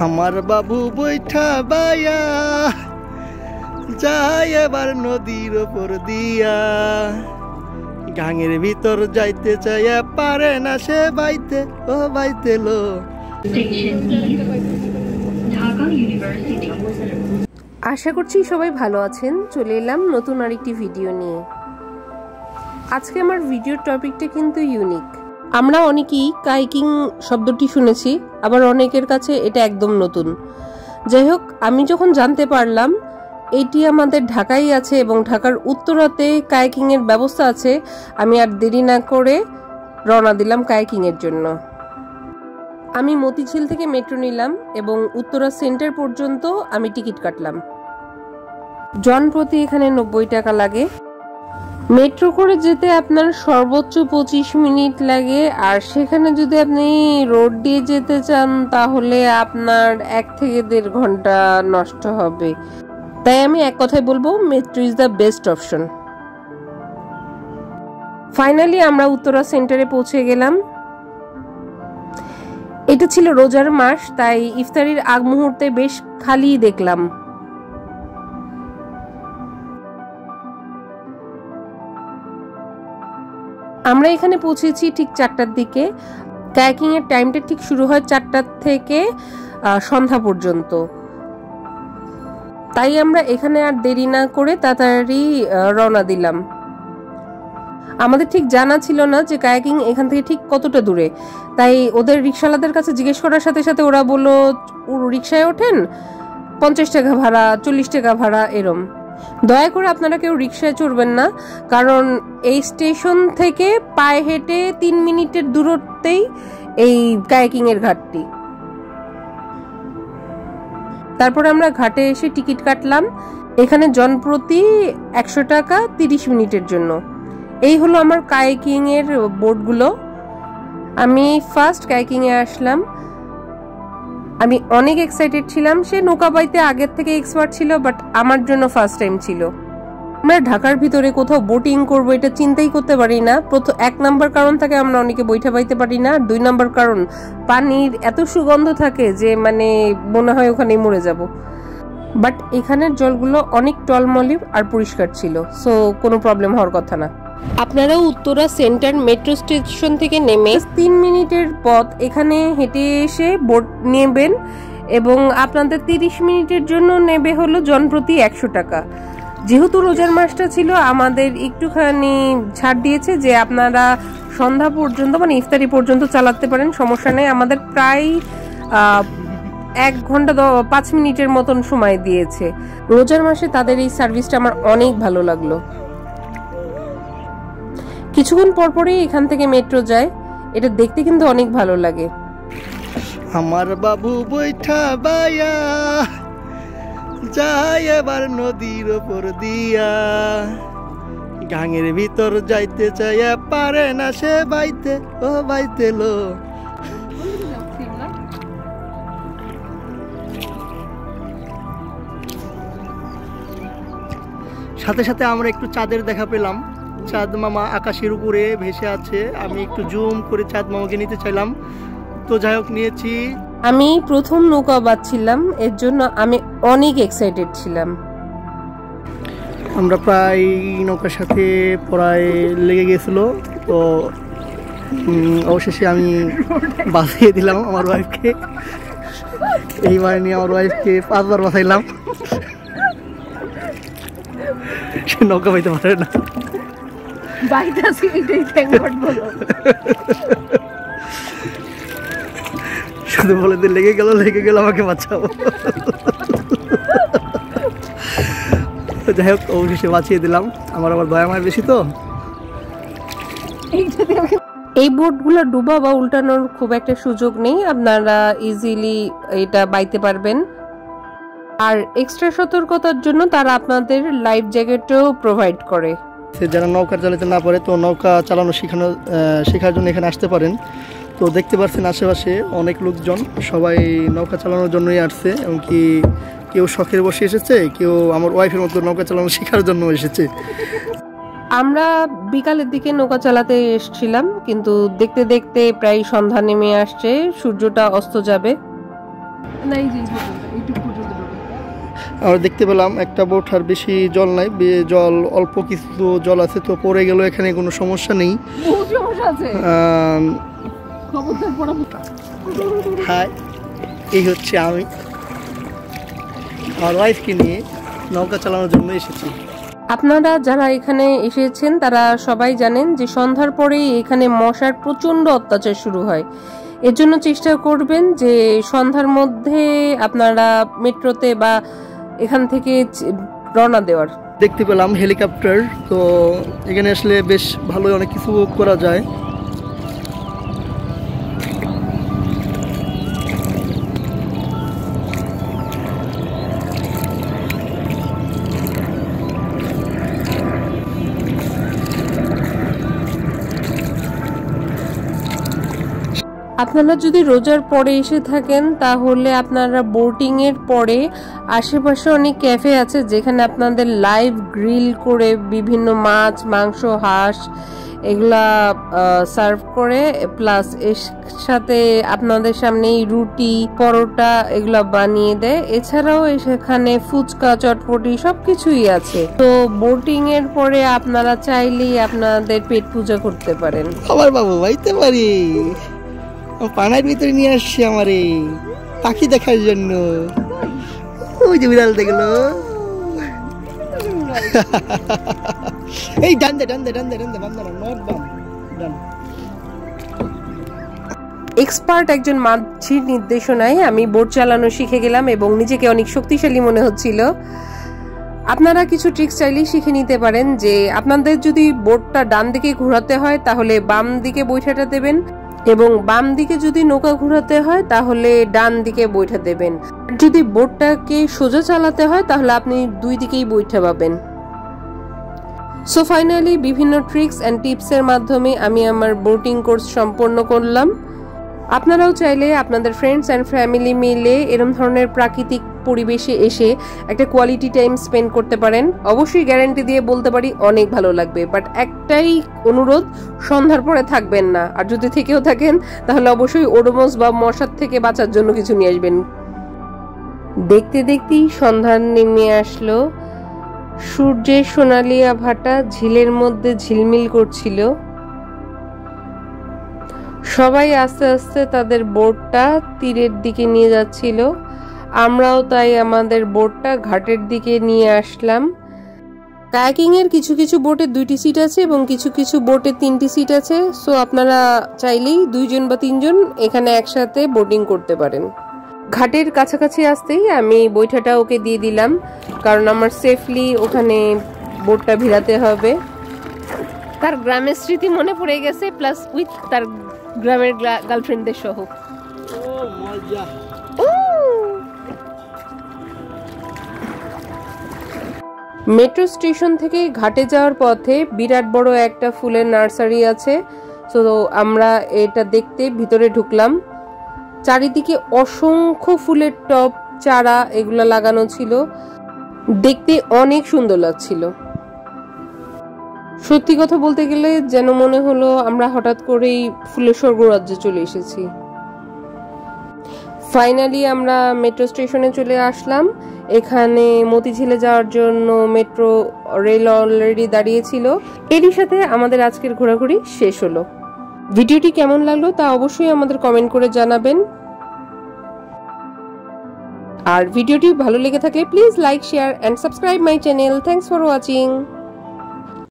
আমার বাবু বৈঠা বায়া যায় এবার নদীর ওপর দিয়া, গাঙের ভিতর যাইতে চাইয়া পারে না সে বাইতে, ও বাইতে লো। আশা করছি সবাই ভালো আছেন। চলে এলাম নতুন আরেকটি ভিডিও নিয়ে। আজকে আমার ভিডিওর টপিকটা কিন্তু ইউনিক। আমরা অনেকেই কাইকিং শব্দটি শুনেছি, আবার অনেকের কাছে এটা একদম নতুন। যাই হোক, আমি যখন জানতে পারলাম এটি আমাদের ঢাকায় আছে এবং ঢাকার উত্তরাতে কাইকিং এর ব্যবস্থা আছে, আমি আর দেরি না করে রওনা দিলাম কাইকিং এর জন্য। আমি মতিঝিল থেকে মেট্রো নিলাম এবং উত্তরা সেন্টার পর্যন্ত আমি টিকিট কাটলাম। জনপ্রতি এখানে 90 টাকা লাগে। মেট্রো করে যেতে আপনার সর্বোচ্চ 25 মিনিট লাগে, আর সেখানে যদি আপনি রোড দিয়ে যেতে চান তাহলে আপনার 1 থেকে 1.5 ঘন্টা নষ্ট হবে। তাই আমি এক কথায় বলবো, metro is the best option. Finally আমরা উত্তরা সেন্টারে পৌঁছে গেলাম। এটা ছিল রোজার মাস, তাই ইফতারির আগ মুহূর্তে বেশ খালি দেখলাম। আমরা এখানে পৌঁছেছি ঠিক 4টার দিকে। কায়াকিং এর টাইমটা ঠিক শুরু হয় 4টা থেকে সন্ধ্যা পর্যন্ত। তাই আমরা এখানে আর দেরি না করে তাড়াতাড়ি রওনা দিলাম। আমাদের ঠিক জানা ছিল না যে কায়াকিং এখান থেকে ঠিক কতটা দূরে, তাই ওদের রিক্সাওয়ালাদের কাছে জিজ্ঞেস করার সাথে সাথে ওরা বলল রিক্সায় ওঠেন 50 টাকা ভাড়া, 40 টাকা ভাড়া এরম। দয়া করে আপনারা কেউ রিক্সায় চড়বেন না, কারণ এই স্টেশন থেকে পায়ে হেঁটে 3 মিনিটের দূরত্বেই এই কায়াকিং এর ঘাটটি। তারপর আমরা ঘাটে এসে টিকিট কাটলাম। এখানে জনপ্রতি 100 টাকা 30 মিনিটের জন্য। এই হলো আমার কায়াকিং এর বোর্ডগুলো। আমি ফার্স্ট কায়াকিং এ আসলাম। আমি অনেক এক্সাইটেড ছিলাম। সে নৌকা বাইতে আগের থেকে এক্সপার্ট ছিল, বাট আমার জন্য ফার্স্ট টাইম ছিল। আমরা ঢাকার ভিতরে কোথাও বোটিং করবো এটা চিন্তাই করতে পারি না। 1 নাম্বার কারণ থাকে আমরা অনেকে বৈঠা বাইতে পারি না। 2 নাম্বার কারণ পানির এত সুগন্ধ থাকে যে মানে মনে হয় ওখানেই মরে যাব। বাট এখানের জলগুলো অনেক টলমলে আর পরিষ্কার ছিল, সো কোনো প্রবলেম হওয়ার কথা না। আপনারা উত্তরা সেন্টার মেট্রো স্টেশন থেকে নেমে 3 মিনিটের পথ এখানে হেঁটে এসে বোট নেবেন এবং আপনাদের 30 মিনিটের জন্য নেবে হলো জনপ্রতি 100 টাকা। যেহেতু রোজার মাসটা ছিল, আমাদের একটুখানি ছাড় দিয়েছে যে আপনারা সন্ধ্যা পর্যন্ত মানে ইফতারি পর্যন্ত চালাতে পারেন, সমস্যা নেই। আমাদের প্রায় 1 ঘন্টা 5 মিনিটের মতন সময় দিয়েছে। রোজার মাসে তাদের এই সার্ভিসটা আমার অনেক ভালো লাগলো। কিছুক্ষণ পরপরই এখান থেকে মেট্রো যায়, এটা দেখতে কিন্তু অনেক ভালো লাগে। আমার বাবু বৈঠা বায়া যায় এবার নদীর ওপর দিয়া, গাঙের ভিতর যাইতে চাইয়া পারে না সে বাইতে, ও বাইতে লো। সাথে সাথে আমরা একটু চাঁদের দেখা পেলাম। চাঁদ মামা আকাশের উপরে ভেসে আছে। আমি একটু জুম করে চাঁদ মামাকে নিতে চাইলাম, তো যাই হোক নিয়েছি। আমি প্রথম নৌকা বাঁধছিলাম, এর জন্য আমি অনেক এক্সাইটেড ছিলাম। আমরা প্রায় নৌকার সাথে প্রায় লেগে গেছিল, তো অবশেষে আমি বাঁচিয়ে দিলাম আমার ওয়াইফকে। এইবার নিয়ে আমার ওয়াইফকে 5 বার বাঁচাইলাম। সে নৌকা বাইতে পারে না। শুধু বলে দিয়ে লেগে গেল আমাকে বাঁচাবো। যাই হোক, অবশেষে বাঁচিয়ে দিলাম। আমার আবার দয়া মায়ের বেশি, তো এই বোটগুলো ডুবা বা উল্টানোর খুব একটা সুযোগ নেই, আপনারা ইজিলি এটা বাইতে পারবেন। আর এক্সট্রা সতর্কতার জন্য তারা আপনাদের লাইফ জ্যাকেটও প্রোভাইড করে। যারা নৌকা চালাতে না পারে, তো নৌকা চালানো শেখার জন্য এখানে আসতে পারেন। তো দেখতে পাচ্ছেন আশেপাশে অনেক লোকজন, সবাই নৌকা চালানোর জন্যই আসছে। এমনকি কেউ শখের বসে এসেছে, কেউ আমার ওয়াইফের মতো নৌকা চালানো শেখার জন্য এসেছে। আমরা বিকালের দিকে নৌকা চালাতে এসেছিলাম, কিন্তু দেখতে দেখতে প্রায় সন্ধ্যা নেমে আসছে, সূর্যটা অস্ত যাবে। না এই যে এইটুকু পর্যন্ত ঢোকে। আমরা দেখতে পেলাম একটা বোট আর বেশি জল নাই, জল অল্প কিছু জল আছে, তো পড়ে গেল এখানে কোনো সমস্যা নেই। বহুত সমস্যা আছে, খবরদার পড়া। হাই, এই হচ্ছে আমি আমার ওয়াইফকে নিয়ে নৌকা চালানোর জন্য এসেছি। আপনারা যারা এখানে এসেছেন তারা সবাই জানেন যে সন্ধ্যার পরেই এখানে মশার প্রচণ্ড অত্যাচার শুরু হয়। এর জন্য চেষ্টা করবেন যে সন্ধ্যার মধ্যে আপনারা মেট্রোতে বা এখান থেকে রওনা দেওয়ার। দেখতে পেলাম হেলিকপ্টার, তো এখানে আসলে বেশ ভালোই অনেক কিছু করা যায়। আপনারা যদি রোজার পরে এসে থাকেন তাহলে আপনারা বোটিং এর পরে আশেপাশে অনেক ক্যাফে আছে যেখানে আপনাদের লাইভ গ্রিল করে বিভিন্ন মাছ, মাংস, হাঁস এগুলা সার্ভ করে, প্লাস এর সাথে আপনাদের সামনেই রুটি, পরোটা এগুলা বানিয়ে দেয়। এছাড়াও সেখানে ফুচকা, চটপটি সবকিছুই আছে। তো বোটিং এর পরে আপনারা চাইলেই আপনাদের পেট পূজা করতে পারেন। আমার বাবু বাইতে পারি, পানার ভিতরে নিয়ে আসছি আমার এই পাখি দেখার জন্য। ওই যে বিড়াল দেখলো, এই ডান দে ডান দে ডান দে ডান দে, বাম দাঁড়ান, নট বাম, ডান। এক্সপার্ট একজন মাঝির নির্দেশনায় আমি বোট চালানো শিখে গেলাম এবং নিজেকে অনেক শক্তিশালী মনে হচ্ছিল। আপনারা কিছু ট্রিক্স চাইলেই শিখে নিতে পারেন। যে আপনাদের যদি বোটটা ডান দিকে ঘোরাতে হয় তাহলে বাম দিকে বৈঠাটা দেবেন, এবং বাম দিকে যদি নৌকা ঘোরাতে হয় তাহলে ডান দিকে বৈঠা দেবেন। যদি বোটটাকে সোজা চালাতে হয় তাহলে আপনি দুই দিকেই বৈঠা পাবেন। সো ফাইনালি বিভিন্ন ট্রিক্স অ্যান্ড টিপসের মাধ্যমে আমি আমার বোটিং কোর্স সম্পন্ন করলাম। আপনারাও চাইলে আপনাদের ফ্রেন্ডস অ্যান্ড ফ্যামিলি মিলে এরকম ধরনের প্রাকৃতিক পরিবেশে এসে একটা কোয়ালিটি টাইম স্পেন্ড করতে পারেন। অবশ্যই গ্যারান্টি দিয়ে বলতে পারি অনেক ভালো লাগবে। বাট একটাই অনুরোধ, সন্ধ্যার পরে থাকবেন না, আর যদি থেকেও থাকেন তাহলে অবশ্যই ওডোমস বা মশার থেকে বাঁচার জন্য কিছু নিয়ে আসবেন। দেখতে দেখতেই সন্ধ্যা নেমে আসলো, সূর্যের সোনালি আভাটা ঝিলের মধ্যে ঝিলমিল করছিল। সবাই আস্তে আস্তে তাদের বোটটা তীরের দিকে নিয়ে যাচ্ছিল, আমরাও তাই আমাদের বোটটা ঘাটের দিকে নিয়ে আসলাম। কায়াকিং এর কিছু কিছু বোটে 2টি সিট আছে এবং কিছু কিছু বোটে 3টি সিট আছে। সো আপনারা চাইলেই 2 জন বা 3 জন এখানে একসাথে বোটিং করতে পারেন। ঘাটের কাছাকাছি আসতেই আমি বৈঠাটা ওকে দিয়ে দিলাম, কারণ আমার সেফলি ওখানে বোটটা ভিড়াতে হবে। তার গ্রামের স্মৃতি মনে পড়ে গেছে, প্লাস উইথ তার গ্রামের গার্লফ্রেন্ডদের সহ। মেট্রো স্টেশন থেকে ঘাটে যাওয়ার পথে বিরাট বড় একটা ফুলের নার্সারি আছে। তো আমরা এটা দেখতে ভিতরে ঢুকলাম। চারিদিকে অসংখ্য ফুলের টব, চারা এগুলা লাগানো ছিল, দেখতে অনেক সুন্দর লাগছিল। সত্যি কথা বলতে গেলে যেন মনে হলো আমরা হঠাৎ করেই ফুলের স্বর্গরাজ্যে চলে এসেছি। ফাইনালি আমরা মেট্রো স্টেশনে চলে আসলাম। এখানে মতিঝিলে যাওয়ার জন্য মেট্রো রেল অলরেডি দাঁড়িয়েছিল। এরই সাথে আমাদের আজকের ঘোরাঘুরি শেষ হলো। ভিডিওটি কেমন লাগলো তা অবশ্যই আমাদের কমেন্ট করে জানাবেন। আর ভিডিওটি ভালো লেগে থাকলে please like, share and subscribe my channel. Thanks for watching.